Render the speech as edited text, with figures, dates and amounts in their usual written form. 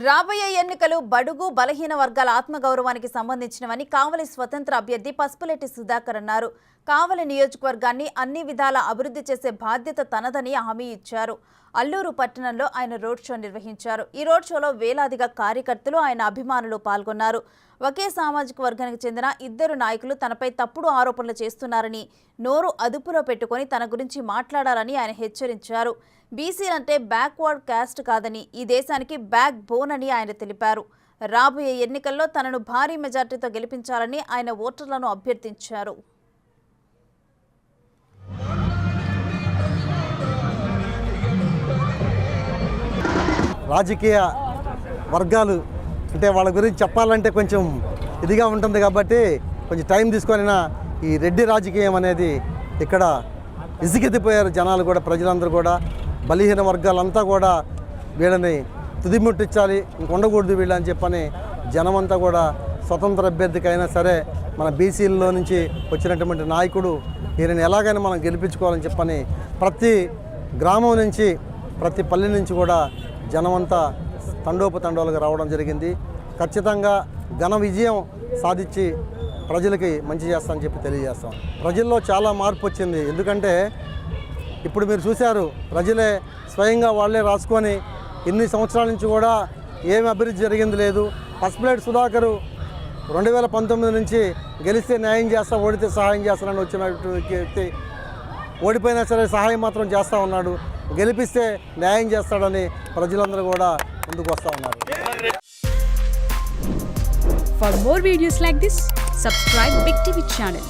రాబోయే ఎన్నికలు బడుగు బలహీన వర్గాల ఆత్మగౌరవానికి సంబంధించినవని కావలి స్వతంత్ర అభ్యర్థి పసుపులెట్టి సుధాకర్ అన్నారు. కావలి నియోజకవర్గాన్ని అన్ని విధాల అభివృద్ధి చేసే బాధ్యత తనదని హామీ ఇచ్చారు. అల్లూరు పట్టణంలో ఆయన రోడ్ షో నిర్వహించారు. ఈ రోడ్ షోలో వేలాదిగా కార్యకర్తలు, ఆయన అభిమానులు పాల్గొన్నారు. ఒకే సామాజిక వర్గానికి చెందిన ఇద్దరు నాయకులు తనపై తప్పుడు ఆరోపణలు చేస్తున్నారని, నోరు అదుపులో పెట్టుకుని తన గురించి మాట్లాడాలని ఆయన హెచ్చరించారు. బీసీలంటే బ్యాక్వర్డ్ క్యాస్ట్ కాదని, ఈ దేశానికి బ్యాక్ బోన్ అని ఆయన తెలిపారు. రాబోయే ఎన్నికల్లో తనను భారీ మెజార్టీతో గెలిపించాలని ఆయన ఓటర్లను అభ్యర్థించారు. రాజకీయ వర్గాలు అంటే వాళ్ళ గురించి చెప్పాలంటే కొంచెం ఇదిగా ఉంటుంది కాబట్టి కొంచెం టైం తీసుకొనినా ఈ రెడ్డి రాజకీయం అనేది ఇక్కడ ఇసుకెత్తిపోయారు జనాలు కూడా, ప్రజలందరూ కూడా. బలహీన వర్గాలంతా కూడా వీళ్ళని తుదిముట్టించాలి, ఇంక ఉండకూడదు వీళ్ళని చెప్పని జనమంతా కూడా స్వతంత్ర అభ్యర్థికైనా సరే మన బీసీల్లో నుంచి వచ్చినటువంటి నాయకుడు ఈయనని ఎలాగైనా మనం గెలిపించుకోవాలని చెప్పని ప్రతి గ్రామం నుంచి, ప్రతి పల్లె నుంచి కూడా జనమంతా తండోపతండోలుగా రావడం జరిగింది. ఖచ్చితంగా ఘన విజయం సాధించి ప్రజలకి మంచి చేస్తామని చెప్పి తెలియజేస్తాం. ప్రజల్లో చాలా మార్పు వచ్చింది. ఎందుకంటే ఇప్పుడు మీరు చూశారు, ప్రజలే స్వయంగా వాళ్ళే రాసుకొని ఇన్ని సంవత్సరాల నుంచి కూడా ఏమి అభివృద్ధి జరిగింది లేదు. పసుపులెట్టి సుధాకర్ 2019 నుంచి గెలిస్తే న్యాయం చేస్తా, ఓడితే సహాయం చేస్తానని వచ్చినటువంటి వ్యక్తి ఓడిపోయినా సరే సహాయం మాత్రం చేస్తూ ఉన్నాడు. గెలిపిస్తే న్యాయం చేస్తాడని ప్రజలందరూ కూడా ముందుకు వస్తూ ఉన్నారు. For more videos like this, subscribe Big TV channel.